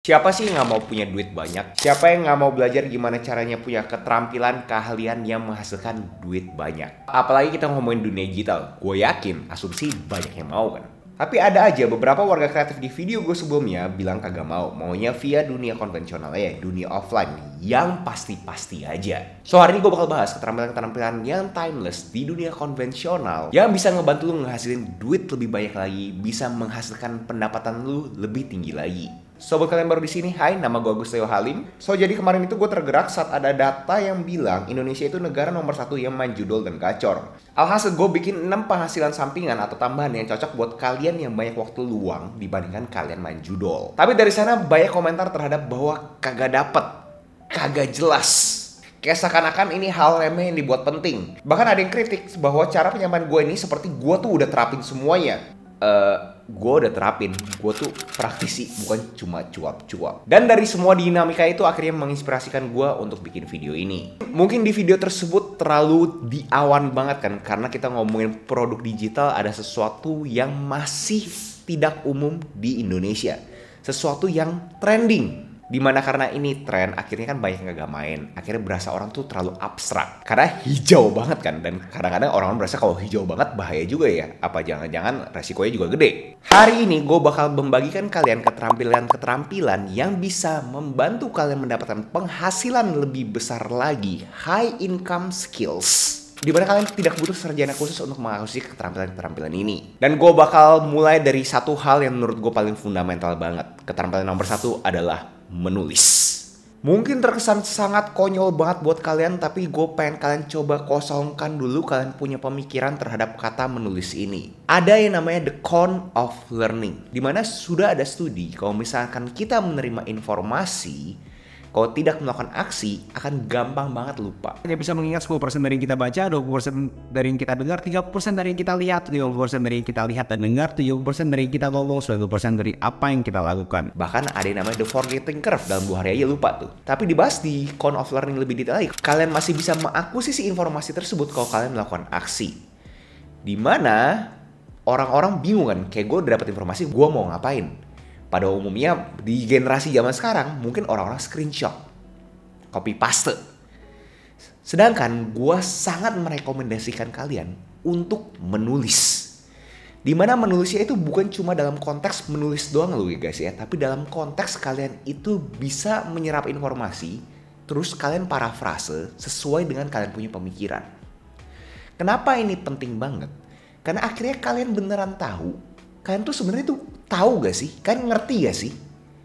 Siapa sih yang nggak mau punya duit banyak? Siapa yang nggak mau belajar gimana caranya punya keterampilan, keahlian yang menghasilkan duit banyak? Apalagi kita ngomongin dunia digital, gue yakin asumsi banyak yang mau kan? Tapi ada aja beberapa warga kreatif di video gue sebelumnya bilang kagak mau, maunya via dunia konvensional ya, dunia offline yang pasti-pasti aja. So hari ini gue bakal bahas keterampilan-keterampilan yang timeless di dunia konvensional yang bisa ngebantu lu ngehasilin duit lebih banyak lagi, bisa menghasilkan pendapatan lu lebih tinggi lagi. So buat kalian baru di sini, hai, nama gue Agusteo Halim. So jadi kemarin itu gue tergerak saat ada data yang bilang Indonesia itu negara nomor 1 yang main judol dan gacor. Alhasil gue bikin 6 penghasilan sampingan atau tambahan yang cocok buat kalian yang banyak waktu luang dibandingkan kalian main judol. Tapi dari sana banyak komentar terhadap bahwa kagak dapet, kagak jelas. Kayak seakan-akan ini hal remeh yang dibuat penting. Bahkan ada yang kritik bahwa cara penyampaian gue ini seperti gue tuh udah terapin semuanya. Gue udah terapin, gue tuh praktisi, bukan cuma cuap-cuap. Dan dari semua dinamika itu akhirnya menginspirasikan gue untuk bikin video ini. Mungkin di video tersebut terlalu di awan banget kan, karena kita ngomongin produk digital ada sesuatu yang masih tidak umum di Indonesia. Sesuatu yang trending. Dimana karena ini tren, akhirnya kan banyak yang gak main. Akhirnya berasa orang tuh terlalu abstrak. Karena hijau banget kan. Dan kadang-kadang orang berasa kalau hijau banget bahaya juga ya. Apa jangan-jangan resikonya juga gede. Hari ini gue bakal membagikan kalian keterampilan-keterampilan yang bisa membantu kalian mendapatkan penghasilan lebih besar lagi. High income skills. Dimana kalian tidak butuh sarjana khusus untuk mengakuisisi keterampilan-keterampilan ini. Dan gue bakal mulai dari satu hal yang menurut gue paling fundamental banget. Keterampilan nomor 1 adalah menulis. Mungkin terkesan sangat konyol banget buat kalian, tapi gue pengen kalian coba kosongkan dulu kalian punya pemikiran terhadap kata menulis ini. Ada yang namanya the con of learning, dimana sudah ada studi kalau misalkan kita menerima informasi, kalau tidak melakukan aksi, akan gampang banget lupa. Hanya bisa mengingat 10% dari yang kita baca, 20% dari yang kita dengar, 30% dari yang kita lihat, 50% dari yang kita lihat dan dengar, 70% dari yang kita ngomong, 90% dari apa yang kita lakukan. Bahkan ada yang namanya the forgetting curve, dalam 2 hari aja lupa tuh. Tapi dibahas di con of learning lebih detail lagi. Kalian masih bisa mengakuisisi informasi tersebut kalau kalian melakukan aksi. Dimana orang-orang bingung kan, kayak gue udah dapat informasi, gue mau ngapain? Pada umumnya di generasi zaman sekarang mungkin orang-orang screenshot, copy paste. Sedangkan gue sangat merekomendasikan kalian untuk menulis. Dimana menulisnya itu bukan cuma dalam konteks menulis doang loh ya guys ya, tapi dalam konteks kalian itu bisa menyerap informasi, terus kalian parafrase sesuai dengan kalian punya pemikiran. Kenapa ini penting banget? Karena akhirnya kalian beneran tahu, kalian tuh sebenarnya tuh tahu gak sih? Kalian ngerti gak sih?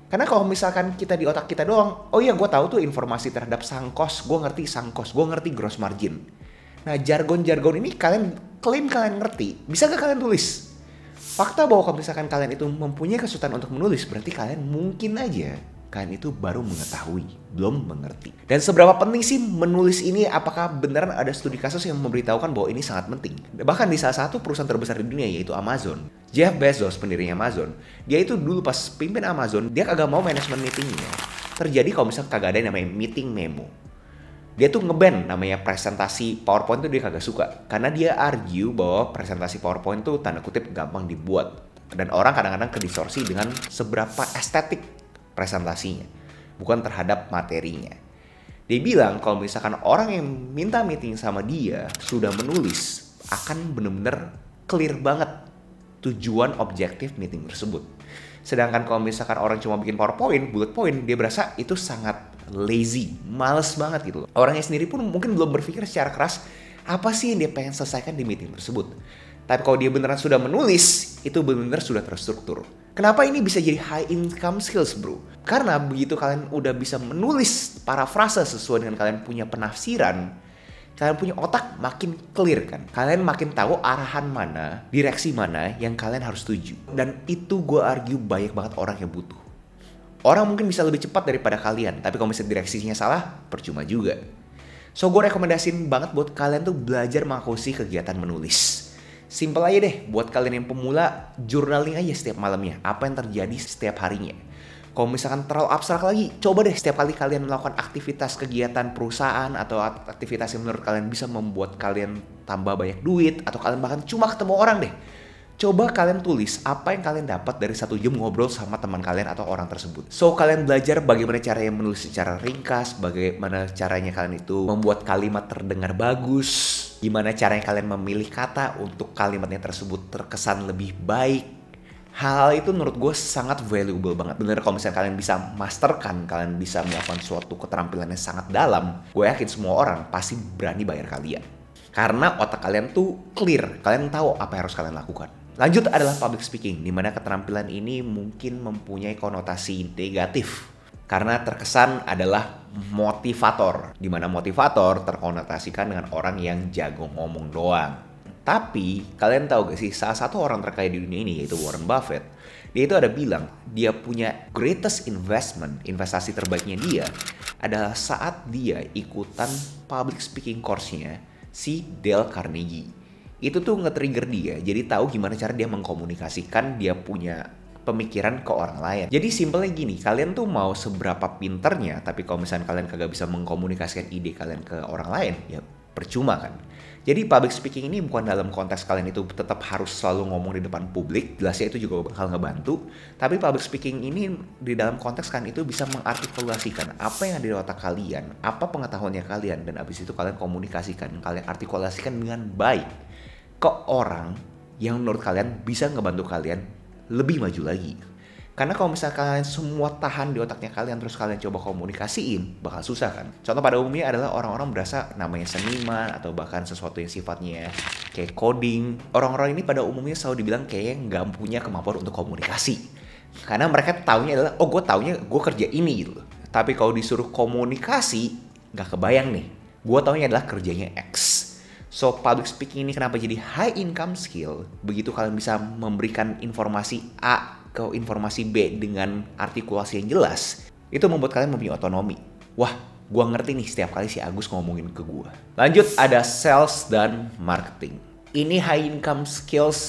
Karena kalau misalkan kita di otak kita doang, oh iya gue tahu tuh informasi terhadap sang cost, gue ngerti sang cost, gue ngerti gross margin. Nah jargon-jargon ini kalian klaim kalian ngerti, bisa gak kalian tulis? Fakta bahwa kalau misalkan kalian itu mempunyai kesulitan untuk menulis, berarti kalian mungkin aja kalian itu baru mengetahui, belum mengerti. Dan seberapa penting sih menulis ini? Apakah beneran ada studi kasus yang memberitahukan bahwa ini sangat penting? Bahkan di salah satu perusahaan terbesar di dunia yaitu Amazon, Jeff Bezos pendirinya Amazon, dia itu dulu pas pimpin Amazon, dia kagak mau manajemen meetingnya terjadi kalau misalkan kagak ada yang namanya meeting memo. Dia tuh nge-ban namanya presentasi PowerPoint tuh dia kagak suka. Karena dia argue bahwa presentasi PowerPoint tuh tanda kutip gampang dibuat. Dan orang kadang-kadang kedistorsi dengan seberapa estetik presentasinya, bukan terhadap materinya. Dia bilang kalau misalkan orang yang minta meeting sama dia sudah menulis, akan bener-bener clear banget tujuan objektif meeting tersebut. Sedangkan kalau misalkan orang cuma bikin PowerPoint, bullet point, dia berasa itu sangat lazy, males banget gitu loh. Orangnya sendiri pun mungkin belum berpikir secara keras apa sih yang dia pengen selesaikan di meeting tersebut. Tapi kalau dia beneran sudah menulis, itu benar-benar sudah terstruktur. Kenapa ini bisa jadi high income skills bro? Karena begitu kalian udah bisa menulis parafrase sesuai dengan kalian punya penafsiran, kalian punya otak makin clear kan. Kalian makin tahu arahan mana, direksi mana yang kalian harus tuju. Dan itu gue argue banyak banget orang yang butuh. Orang mungkin bisa lebih cepat daripada kalian, tapi kalau misalnya direksinya salah, percuma juga. So gue rekomendasiin banget buat kalian tuh belajar mengakuisisi kegiatan menulis. Simple aja deh, buat kalian yang pemula, journaling aja setiap malamnya. Apa yang terjadi setiap harinya. Kalau misalkan terlalu abstrak lagi, coba deh setiap kali kalian melakukan aktivitas kegiatan perusahaan atau aktivitas yang menurut kalian bisa membuat kalian tambah banyak duit, atau kalian bahkan cuma ketemu orang deh. Coba kalian tulis apa yang kalian dapat dari 1 jam ngobrol sama teman kalian atau orang tersebut. So, kalian belajar bagaimana caranya menulis secara ringkas, bagaimana caranya kalian itu membuat kalimat terdengar bagus, gimana caranya kalian memilih kata untuk kalimatnya tersebut terkesan lebih baik. Hal itu menurut gue sangat valuable banget. Bener, kalau misalnya kalian bisa masterkan, kalian bisa melakukan suatu keterampilan yang sangat dalam, gue yakin semua orang pasti berani bayar kalian. Karena otak kalian tuh clear, kalian tahu apa yang harus kalian lakukan. Lanjut adalah public speaking, dimana keterampilan ini mungkin mempunyai konotasi negatif. Karena terkesan adalah motivator, dimana motivator terkonotasikan dengan orang yang jago ngomong doang. Tapi, kalian tahu gak sih, salah satu orang terkaya di dunia ini yaitu Warren Buffett. Dia itu ada bilang, dia punya greatest investasi terbaiknya dia adalah saat dia ikutan public speaking course-nya si Dale Carnegie. Itu tuh nge-trigger dia, jadi tahu gimana cara dia mengkomunikasikan dia punya pemikiran ke orang lain. Jadi simpelnya gini, kalian tuh mau seberapa pinternya, tapi kalau misalnya kalian kagak bisa mengkomunikasikan ide kalian ke orang lain, ya percuma kan. Jadi public speaking ini bukan dalam konteks kalian itu tetap harus selalu ngomong di depan publik, jelasnya itu juga bakal ngebantu. Tapi public speaking ini di dalam konteks kalian itu bisa mengartikulasikan apa yang ada di otak kalian, apa pengetahuannya kalian, dan abis itu kalian komunikasikan, kalian artikulasikan dengan baik ke orang yang menurut kalian bisa ngebantu kalian lebih maju lagi. Karena kalau misalnya kalian semua tahan di otaknya kalian terus kalian coba komunikasiin, bakal susah kan. Contoh pada umumnya adalah orang-orang berasa namanya seniman atau bahkan sesuatu yang sifatnya kayak coding. Orang-orang ini pada umumnya selalu dibilang kayaknya nggak punya kemampuan untuk komunikasi. Karena mereka taunya adalah, oh gue taunya gue kerja ini gitu. Tapi kalau disuruh komunikasi, nggak kebayang nih. Gue taunya adalah kerjanya X. So, public speaking ini kenapa jadi high income skill? Begitu kalian bisa memberikan informasi A ke informasi B dengan artikulasi yang jelas, itu membuat kalian mempunyai otonomi. Wah, gua ngerti nih setiap kali si Agus ngomongin ke gua. Lanjut ada sales dan marketing. Ini high income skills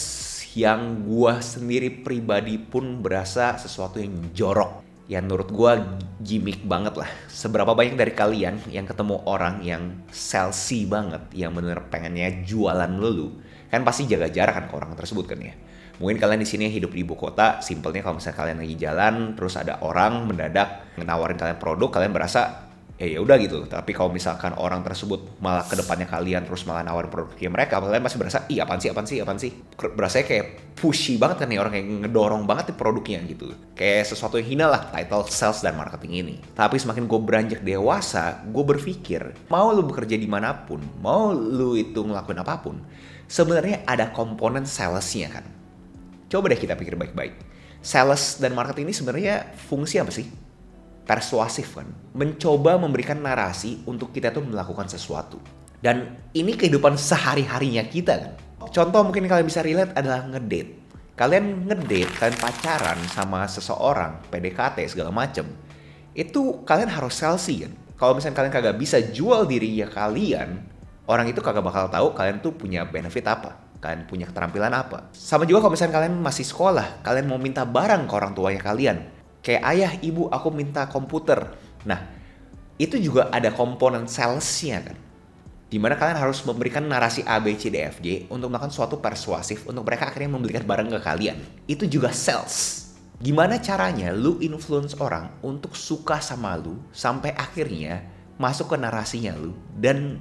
yang gua sendiri pribadi pun berasa sesuatu yang jorok. Ya menurut gua gimmick banget lah. Seberapa banyak dari kalian yang ketemu orang yang salesy banget, yang bener pengennya jualan melulu, kan pasti jaga jarak kan ke orang tersebut kan ya. Mungkin kalian di sini hidup di ibu kota, simpelnya kalau misalnya kalian lagi jalan, terus ada orang mendadak menawarin kalian produk, kalian berasa ya udah gitu. Tapi kalau misalkan orang tersebut malah ke depannya kalian terus malah nawarin produknya mereka, kalian masih berasa, ih apaan sih? Berasanya kayak pushy banget kan nih, orang kayak ngedorong banget nih produknya gitu. Kayak sesuatu yang hina lah title sales dan marketing ini. Tapi semakin gue beranjak dewasa, gue berpikir, mau lu bekerja dimanapun, mau lu itu ngelakuin apapun, sebenarnya ada komponen salesnya kan. Coba deh kita pikir baik-baik. Sales dan marketing ini sebenarnya fungsi apa sih? Persuasif kan. Mencoba memberikan narasi untuk kita tuh melakukan sesuatu. Dan ini kehidupan sehari-harinya kita kan. Contoh mungkin kalian bisa relate adalah ngedate. Kalian pacaran sama seseorang, PDKT segala macem. Itu kalian harus salesy kan. Kalau misalnya kalian kagak bisa jual dirinya kalian, orang itu kagak bakal tahu kalian tuh punya benefit apa. Kalian punya keterampilan apa. Sama juga kalau misalnya kalian masih sekolah, kalian mau minta barang ke orang tuanya kalian. Kayak ayah, ibu, aku minta komputer. Nah, itu juga ada komponen salesnya kan. Dimana kalian harus memberikan narasi A, B, C, D, F, G untuk melakukan suatu persuasif untuk mereka akhirnya membelikan barang ke kalian. Itu juga sales. Gimana caranya lu influence orang untuk suka sama lu sampai akhirnya masuk ke narasinya lu dan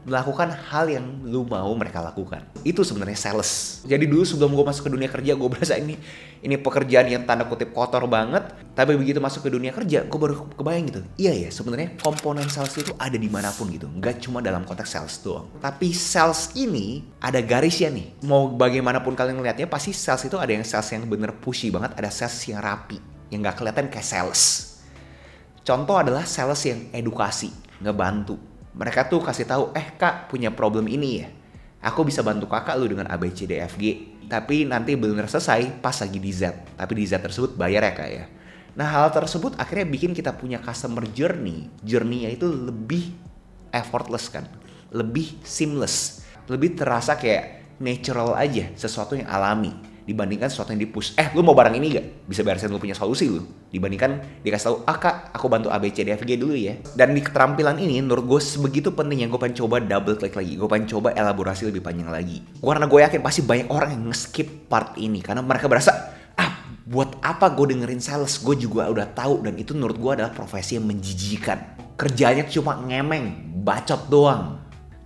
melakukan hal yang lu mau mereka lakukan. Itu sebenarnya sales. Jadi dulu sebelum gue masuk ke dunia kerja, gue berasa ini pekerjaan yang tanda kutip kotor banget. Tapi begitu masuk ke dunia kerja, gue baru kebayang gitu. Iya ya, sebenarnya komponen sales itu ada dimanapun gitu. Nggak cuma dalam konteks sales doang. Tapi sales ini ada garisnya nih. Mau bagaimanapun kalian ngeliatnya, pasti sales itu ada yang sales yang bener pushy banget, ada sales yang rapi, yang nggak kelihatan kayak sales. Contoh adalah sales yang edukasi, ngebantu. Mereka tuh kasih tahu, kak punya problem ini ya. Aku bisa bantu kakak lu dengan A, B, C, D, F, G. Tapi nanti benar selesai pas lagi di Z. Tapi di Z tersebut bayar ya kak ya. Nah hal tersebut akhirnya bikin kita punya customer journey. Journey-nya itu lebih effortless kan. Lebih seamless. Lebih terasa kayak natural aja. Sesuatu yang alami. dibandingkan sesuatu yang di-push. Lu mau barang ini gak? Bisa beresin lu punya solusi lu. Dibandingkan dikasih tahu, kak, aku bantu A, B, C, D, F, G dulu ya. Dan di keterampilan ini, menurut gue sebegitu pentingnya gue pengen coba double click lagi. Gue pengen coba elaborasi lebih panjang lagi. Karena gue yakin pasti banyak orang yang nge-skip part ini. Karena mereka berasa, buat apa gue dengerin sales? Gue juga udah tahu, dan itu menurut gue adalah profesi yang menjijikan. Kerjanya cuma ngemeng, bacot doang.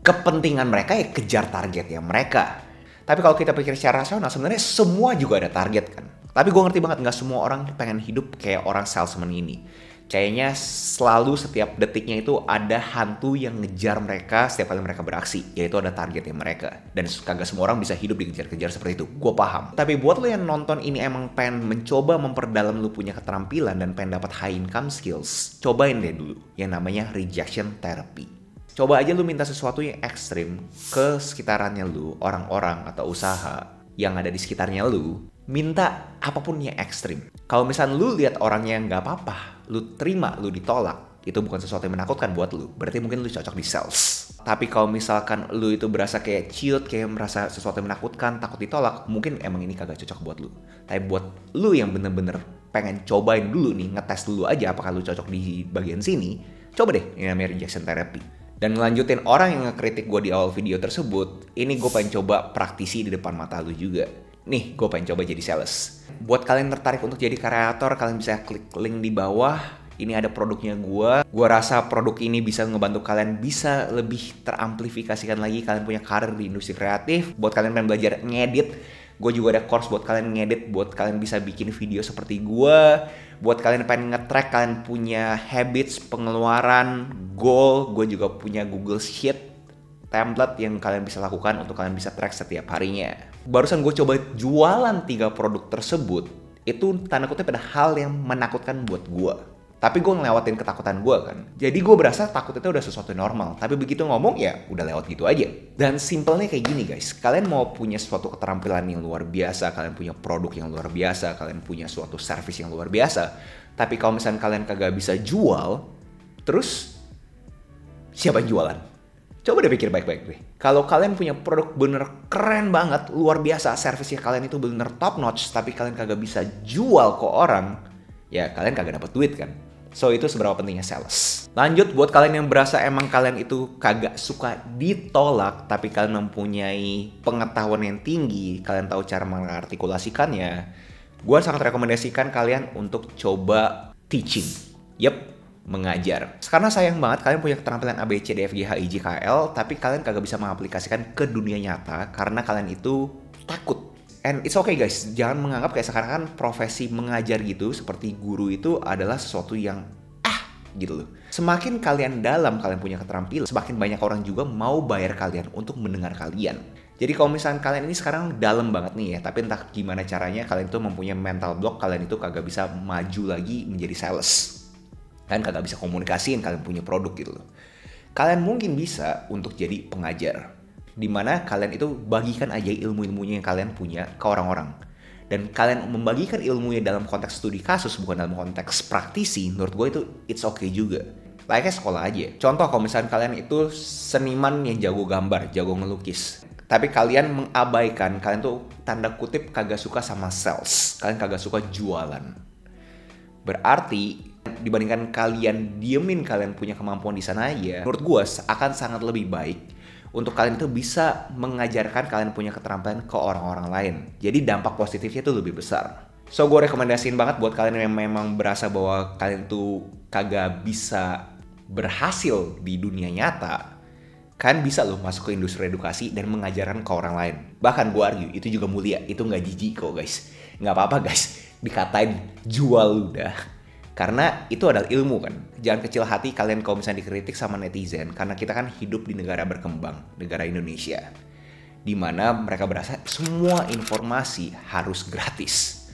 Kepentingan mereka ya kejar target ya mereka. Tapi kalau kita pikir secara rasional, sebenarnya semua juga ada target kan. Tapi gue ngerti banget, gak semua orang pengen hidup kayak orang salesman ini. Kayaknya selalu setiap detiknya itu ada hantu yang ngejar mereka setiap kali mereka beraksi. Yaitu ada targetnya mereka. Dan kagak semua orang bisa hidup dikejar-kejar seperti itu. Gue paham. Tapi buat lo yang nonton ini emang pengen mencoba memperdalam lo punya keterampilan dan pengen dapat high income skills, cobain deh dulu yang namanya rejection therapy. Coba aja lu minta sesuatu yang ekstrim ke sekitarannya lu, orang-orang atau usaha yang ada di sekitarnya lu. Minta apapun yang ekstrim. Kalau misalnya lu lihat orangnya nggak apa-apa, lu terima, lu ditolak, itu bukan sesuatu yang menakutkan buat lu. Berarti mungkin lu cocok di sales. Tapi kalau misalkan lu itu berasa kayak ciut, kayak merasa sesuatu yang menakutkan, takut ditolak, mungkin emang ini kagak cocok buat lu. Tapi buat lu yang bener-bener pengen cobain dulu nih, ngetes dulu aja apakah lu cocok di bagian sini, coba deh ini namanya rejection therapy. Dan ngelanjutin orang yang ngekritik gue di awal video tersebut, ini gue pengen coba praktisi di depan mata lu juga. Nih, gue pengen coba jadi sales. Buat kalian tertarik untuk jadi kreator, kalian bisa klik link di bawah. Ini ada produknya gue. Gue rasa produk ini bisa ngebantu kalian bisa lebih teramplifikasikan lagi kalian punya karir di industri kreatif. Buat kalian yang belajar ngedit, gue juga ada course buat kalian ngedit, buat kalian bisa bikin video seperti gue. Buat kalian yang pengen nge-track, kalian punya habits, pengeluaran, goal, gue juga punya Google Sheet, template yang kalian bisa lakukan untuk kalian bisa track setiap harinya. Barusan gue coba jualan 3 produk tersebut, itu tanda kutip pada hal yang menakutkan buat gue. Tapi gue ngelewatin ketakutan gue kan. Jadi gue berasa takut itu udah sesuatu normal. Tapi begitu ngomong ya udah lewat gitu aja. Dan simpelnya kayak gini guys. Kalian mau punya suatu keterampilan yang luar biasa. Kalian punya produk yang luar biasa. Kalian punya suatu service yang luar biasa. Tapi kalau misalnya kalian kagak bisa jual, terus siapa yang jualan? Coba deh pikir baik-baik deh. Kalau kalian punya produk bener keren banget, luar biasa, service-nya kalian itu bener top notch, tapi kalian kagak bisa jual ke orang, ya kalian kagak dapat duit kan. So itu seberapa pentingnya sales. Lanjut buat kalian yang berasa emang kalian itu kagak suka ditolak, tapi kalian mempunyai pengetahuan yang tinggi, kalian tahu cara mengartikulasikannya, gue sangat rekomendasikan kalian untuk coba teaching. Mengajar. Karena sayang banget kalian punya keterampilan A, B, C, D, F, G, H, I, J, K, L, tapi kalian kagak bisa mengaplikasikan ke dunia nyata karena kalian itu takut. And it's okay guys, jangan menganggap kayak sekarang kan profesi mengajar gitu, seperti guru itu adalah sesuatu yang gitu loh. Semakin kalian dalam kalian punya keterampilan, semakin banyak orang juga mau bayar kalian untuk mendengar kalian. Jadi kalau misalnya kalian ini sekarang dalam banget nih ya, tapi entah gimana caranya kalian tuh mempunyai mental block, kalian itu kagak bisa maju lagi menjadi sales. Kalian kagak bisa komunikasiin kalian punya produk gitu loh. Kalian mungkin bisa untuk jadi pengajar, dimana kalian itu bagikan aja ilmu-ilmunya yang kalian punya ke orang-orang. Dan kalian membagikan ilmunya dalam konteks studi kasus, bukan dalam konteks praktisi, menurut gue itu it's okay juga. Layaknya sekolah aja. Contoh kalau misalnya kalian itu seniman yang jago gambar, jago ngelukis, tapi kalian mengabaikan, kalian tuh tanda kutip kagak suka sama sales, kalian kagak suka jualan. Berarti dibandingkan kalian diemin kalian punya kemampuan di sana aja, menurut gue akan sangat lebih baik untuk kalian itu bisa mengajarkan kalian punya keterampilan ke orang-orang lain. Jadi dampak positifnya itu lebih besar. So gue rekomendasiin banget buat kalian yang memang berasa bahwa kalian tuh kagak bisa berhasil di dunia nyata, kalian bisa loh masuk ke industri edukasi dan mengajarkan ke orang lain. Bahkan gue argue itu juga mulia, itu gak jijik kok guys. Gak apa-apa guys dikatain jual udah. Karena itu adalah ilmu kan. Jangan kecil hati kalian kalau misalnya dikritik sama netizen. Karena kita kan hidup di negara berkembang, negara Indonesia, dimana mereka berasa semua informasi harus gratis.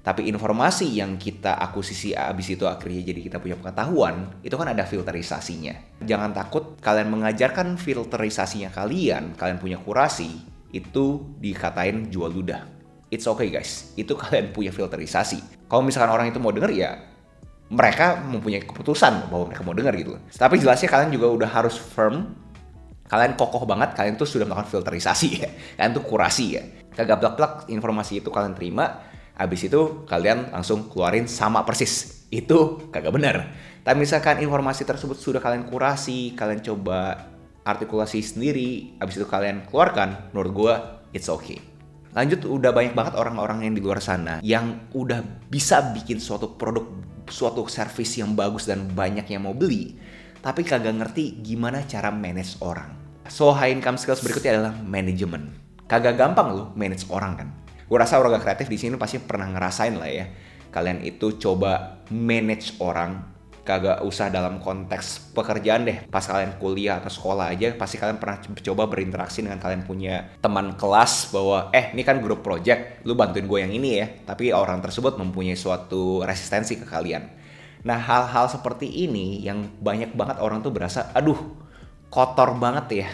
Tapi informasi yang kita akuisisi abis itu akhirnya jadi kita punya pengetahuan, itu kan ada filterisasinya. Jangan takut kalian mengajarkan filterisasinya kalian punya kurasi, itu dikatain jual ludah. It's okay guys, itu kalian punya filterisasi. Kalau misalkan orang itu mau denger ya, mereka mempunyai keputusan bahwa mereka mau dengar gitu. Tapi jelasnya kalian juga udah harus firm, kalian kokoh banget, kalian tuh sudah melakukan filterisasi ya, kalian tuh kurasi ya. Kagak plak-plak informasi itu kalian terima, abis itu kalian langsung keluarin sama persis. Itu kagak benar. Tapi misalkan informasi tersebut sudah kalian kurasi, kalian coba artikulasi sendiri, abis itu kalian keluarkan, menurut gue it's okay. Lanjut, udah banyak banget orang-orang yang di luar sana yang udah bisa bikin suatu produk, suatu service yang bagus dan banyak yang mau beli, tapi kagak ngerti gimana cara manage orang. So, high income skills berikutnya adalah manajemen. Kagak gampang loh manage orang kan. Gue rasa orang kreatif di sini pasti pernah ngerasain lah ya. Kalian itu coba manage orang, kagak usah dalam konteks pekerjaan deh. Pas kalian kuliah atau sekolah aja, pasti kalian pernah coba berinteraksi dengan kalian punya teman kelas bahwa ini kan grup project, lu bantuin gue yang ini ya. Tapi orang tersebut mempunyai suatu resistensi ke kalian. Nah, hal-hal seperti ini yang banyak banget orang tuh berasa, aduh kotor banget ya,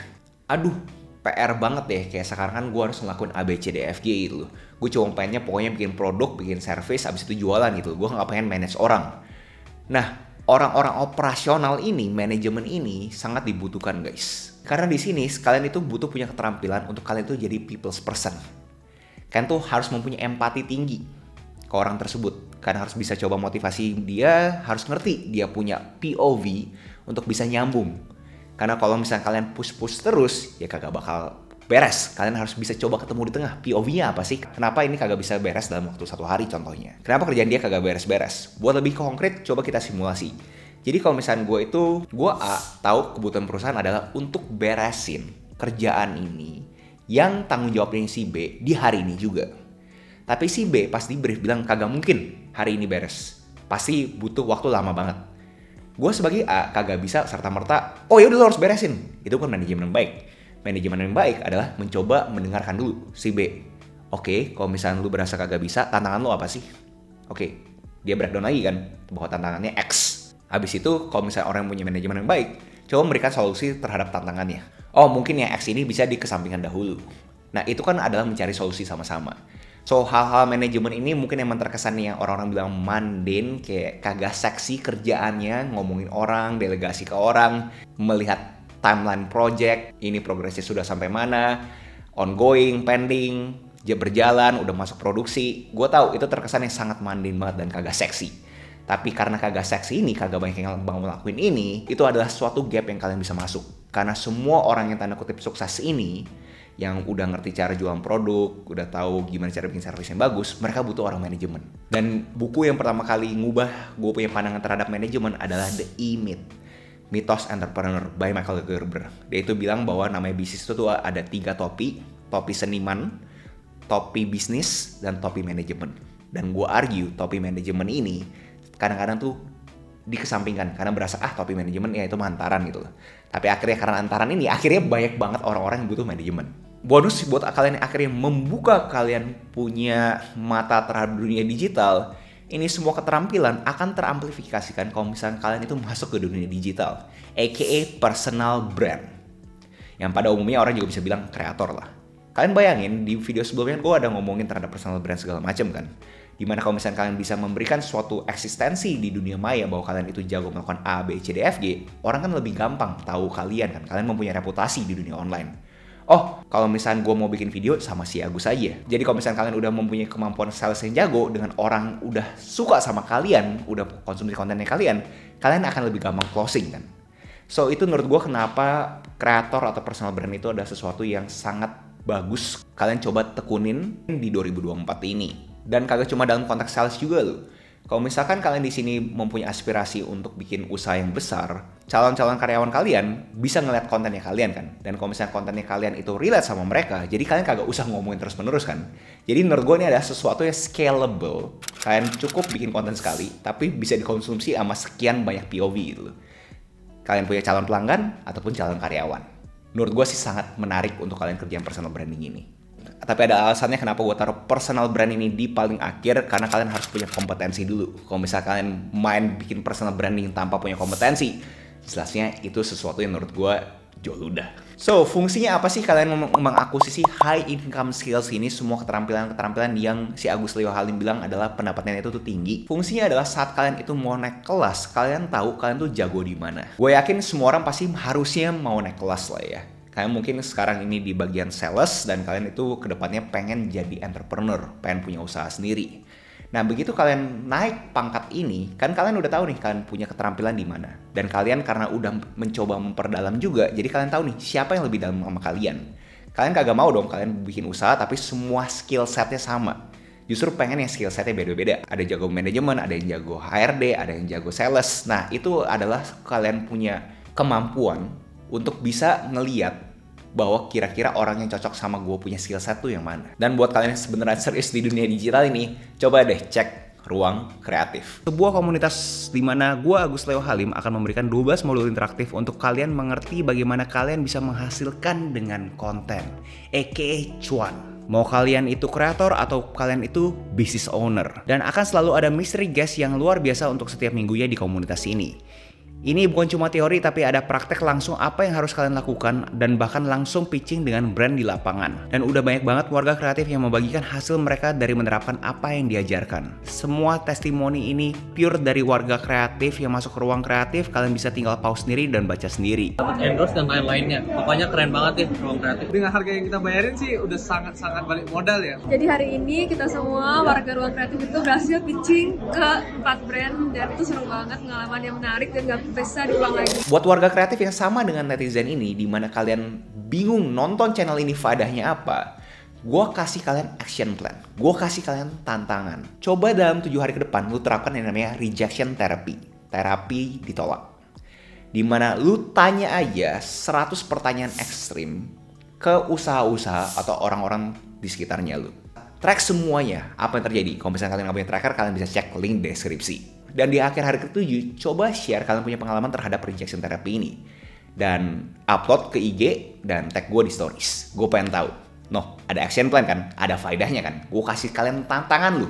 aduh PR banget deh, kayak sekarang kan gue harus ngelakuin A, B, C, D, F, G gitu loh. Gue cuma pengennya pokoknya bikin produk, bikin service, abis itu jualan gitu. Gue gak pengen manage orang. Nah, orang-orang operasional ini, manajemen ini sangat dibutuhkan guys. Karena di sini kalian itu butuh punya keterampilan untuk kalian itu jadi people's person. Kalian tuh harus mempunyai empati tinggi ke orang tersebut. Kalian harus bisa coba motivasi dia, harus ngerti dia punya POV untuk bisa nyambung. Karena kalau misalnya kalian push-push terus, ya kagak bakal beres. Kalian harus bisa coba ketemu di tengah. POV-nya apa sih? Kenapa ini kagak bisa beres dalam waktu 1 hari contohnya? Kenapa kerjaan dia kagak beres-beres? Buat lebih konkret, coba kita simulasi. Jadi kalau misalnya gue A, tahu kebutuhan perusahaan adalah untuk beresin kerjaan ini yang tanggung jawabnya si B di hari ini juga. Tapi si B pas di brief bilang kagak mungkin hari ini beres. Pasti butuh waktu lama banget. Gue sebagai A kagak bisa serta-merta, oh ya udah lo harus beresin. Itu kan manajemen yang baik. Manajemen yang baik adalah mencoba mendengarkan dulu si B. Oke, kalau misalnya lu berasa kagak bisa, tantangan lu apa sih? Oke, dia breakdown lagi kan, bahwa tantangannya X. Habis itu, kalau misalnya orang yang punya manajemen yang baik, coba memberikan solusi terhadap tantangannya. Oh, mungkin yang X ini bisa dikesampingkan dahulu. Nah, itu kan adalah mencari solusi sama-sama. So, hal-hal manajemen ini mungkin emang terkesan yang orang-orang bilang mundane, kayak kagak seksi kerjaannya, ngomongin orang, delegasi ke orang, melihat timeline project, ini progresnya sudah sampai mana, ongoing, pending, berjalan, udah masuk produksi. Gue tahu itu terkesan yang sangat mundane banget dan kagak seksi. Tapi karena kagak seksi ini, kagak banyak yang ngelakuin ini, itu adalah suatu gap yang kalian bisa masuk. Karena semua orang yang tanda kutip sukses ini, yang udah ngerti cara jualan produk, udah tahu gimana cara bikin service yang bagus, mereka butuh orang manajemen. Dan buku yang pertama kali ngubah gue punya pandangan terhadap manajemen adalah The E-Myth, Mythos Entrepreneur by Michael Gerber. Dia itu bilang bahwa namanya bisnis itu tuh ada 3 topi. Topi seniman, topi bisnis, dan topi manajemen. Dan gue argue topi manajemen ini kadang-kadang tuh dikesampingkan karena berasa topi manajemen ya itu hantaran gitu loh. Tapi akhirnya karena hantaran ini akhirnya banyak banget orang-orang yang butuh manajemen. Bonus buat kalian yang akhirnya membuka kalian punya mata terhadap dunia digital, ini semua keterampilan akan teramplifikasikan kalau misalnya kalian itu masuk ke dunia digital, aka personal brand. Yang pada umumnya orang juga bisa bilang kreator lah. Kalian bayangin di video sebelumnya gue ada ngomongin terhadap personal brand segala macam kan. Dimana kalau misalnya kalian bisa memberikan suatu eksistensi di dunia maya bahwa kalian itu jago melakukan A, B, C, D, F, G, orang kan lebih gampang tahu kalian kan. Kalian mempunyai reputasi di dunia online. Oh, kalau misalnya gue mau bikin video sama si Agus aja. Jadi kalau misalnya kalian udah mempunyai kemampuan sales yang jago, dengan orang udah suka sama kalian, udah konsumsi kontennya kalian akan lebih gampang closing kan. So itu menurut gue kenapa kreator atau personal brand itu adalah sesuatu yang sangat bagus kalian coba tekunin di 2024 ini. Dan kagak cuma dalam konteks sales juga loh. Kalau misalkan kalian di sini mempunyai aspirasi untuk bikin usaha yang besar, calon-calon karyawan kalian bisa ngeliat kontennya kalian kan. Dan kalau misalnya kontennya kalian itu relate sama mereka, jadi kalian kagak usah ngomongin terus-menerus kan. Jadi menurut gue ini adalah sesuatu yang scalable. Kalian cukup bikin konten sekali, tapi bisa dikonsumsi sama sekian banyak POV gitu loh. Kalian punya calon pelanggan ataupun calon karyawan. Menurut gue sih sangat menarik untuk kalian kerjaan personal branding ini. Tapi ada alasannya kenapa gue taruh personal brand ini di paling akhir, karena kalian harus punya kompetensi dulu. Kalau misalnya kalian main bikin personal branding tanpa punya kompetensi, jelasnya itu sesuatu yang menurut gue jauh ludah. So, fungsinya apa sih kalian mengakuisisi high income skills ini? Semua keterampilan yang si Agus Leo Halim bilang adalah pendapatannya itu tuh tinggi. Fungsinya adalah saat kalian itu mau naik kelas, kalian tahu kalian tuh jago di mana. Gue yakin semua orang pasti harusnya mau naik kelas lah ya. Kalian mungkin sekarang ini di bagian sales dan kalian itu kedepannya pengen jadi entrepreneur, pengen punya usaha sendiri. Nah, begitu kalian naik pangkat ini, kan kalian udah tahu nih kalian punya keterampilan di mana. Dan kalian karena udah mencoba memperdalam juga, jadi kalian tahu nih siapa yang lebih dalam sama kalian. Kalian kagak mau dong kalian bikin usaha tapi semua skill setnya sama. Justru pengen yang skill setnya beda-beda. Ada jago manajemen, ada yang jago HRD, ada yang jago sales. Nah, itu adalah kalian punya kemampuan untuk bisa ngeliat bahwa kira-kira orang yang cocok sama gue punya skill set tuh yang mana. Dan buat kalian yang sebenarnya serius di dunia digital ini, coba deh cek Ruang Kreatif. Sebuah komunitas di mana gue, Agus Leo Halim, akan memberikan 12 modul interaktif untuk kalian mengerti bagaimana kalian bisa menghasilkan dengan konten, aka cuan. Mau kalian itu kreator atau kalian itu business owner. Dan akan selalu ada mystery guest yang luar biasa untuk setiap minggunya di komunitas ini. Ini bukan cuma teori tapi ada praktek langsung apa yang harus kalian lakukan dan bahkan langsung pitching dengan brand di lapangan. Dan udah banyak banget warga kreatif yang membagikan hasil mereka dari menerapkan apa yang diajarkan. Semua testimoni ini pure dari warga kreatif yang masuk ke Ruang Kreatif. Kalian bisa tinggal pause sendiri dan baca sendiri. Endorse dan lain-lainnya. Pokoknya keren banget ya Ruang Kreatif. Dengan harga yang kita bayarin sih udah sangat-sangat balik modal ya. Jadi hari ini kita semua warga Ruang Kreatif itu berhasil pitching ke 4 brand dan itu seru banget, pengalaman yang menarik dan gak bisa diulang lagi. Buat warga kreatif yang sama dengan netizen ini, di mana kalian bingung nonton channel ini faedahnya apa, gue kasih kalian action plan. Gue kasih kalian tantangan. Coba dalam 7 hari ke depan lu terapkan yang namanya rejection therapy. Terapi ditolak. Dimana lu tanya aja 100 pertanyaan ekstrim ke usaha-usaha atau orang-orang di sekitarnya lu. Track semuanya, apa yang terjadi. Kalau misalnya kalian nggak punya tracker, kalian bisa cek link deskripsi. Dan di akhir hari ke-7, coba share kalian punya pengalaman terhadap rejection therapy ini. Dan upload ke IG dan tag gue di stories. Gue pengen tahu. Noh, ada action plan kan? Ada faedahnya kan? Gue kasih kalian tantangan lu.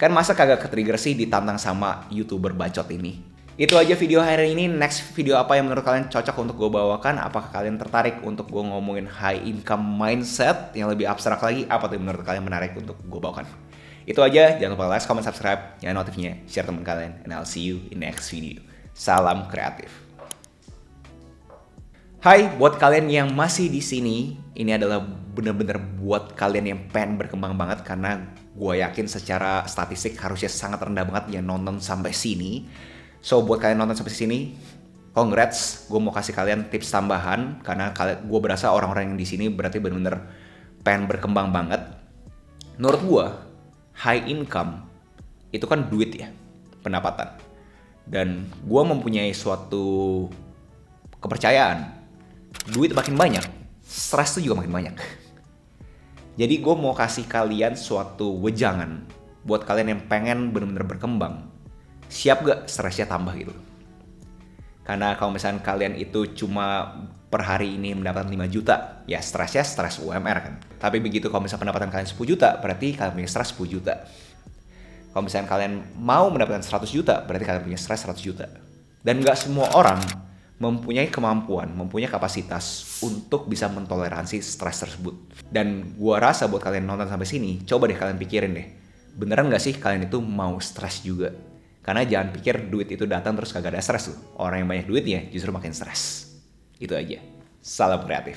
Kan masa kagak ke-trigger sih ditantang sama YouTuber bacot ini? Itu aja video hari ini. Next video apa yang menurut kalian cocok untuk gue bawakan? Apakah kalian tertarik untuk gue ngomongin high income mindset yang lebih abstrak lagi? Apa tuh menurut kalian menarik untuk gue bawakan? Itu aja, jangan lupa like, comment, subscribe, nyalain notifnya, share teman kalian, and I'll see you in next video. Salam kreatif. Hai, buat kalian yang masih di sini, ini adalah bener-bener buat kalian yang pengen berkembang banget karena gue yakin secara statistik harusnya sangat rendah banget yang nonton sampai sini. So buat kalian nonton sampai sini, congrats, gue mau kasih kalian tips tambahan karena gue berasa orang-orang yang di sini berarti bener-bener pengen berkembang banget. Menurut gue, high income itu kan duit ya, pendapatan. Dan gue mempunyai suatu kepercayaan, duit makin banyak, stres tuh juga makin banyak. Jadi gue mau kasih kalian suatu wejangan buat kalian yang pengen bener-bener berkembang. Siap gak stresnya tambah gitu? Karena kalau misalnya kalian itu cuma per hari ini mendapatkan 5 juta, ya stresnya stres UMR kan. Tapi begitu kalau misalnya pendapatan kalian 10 juta, berarti kalian punya stres 10 juta. Kalau misalnya kalian mau mendapatkan 100 juta, berarti kalian punya stres 100 juta. Dan gak semua orang mempunyai kemampuan, mempunyai kapasitas untuk bisa mentoleransi stres tersebut. Dan gua rasa buat kalian nonton sampai sini, coba deh kalian pikirin deh, beneran gak sih kalian itu mau stres juga? Karena jangan pikir duit itu datang terus kagak ada stres tuh. Orang yang banyak duitnya justru makin stres. Itu aja. Salam kreatif.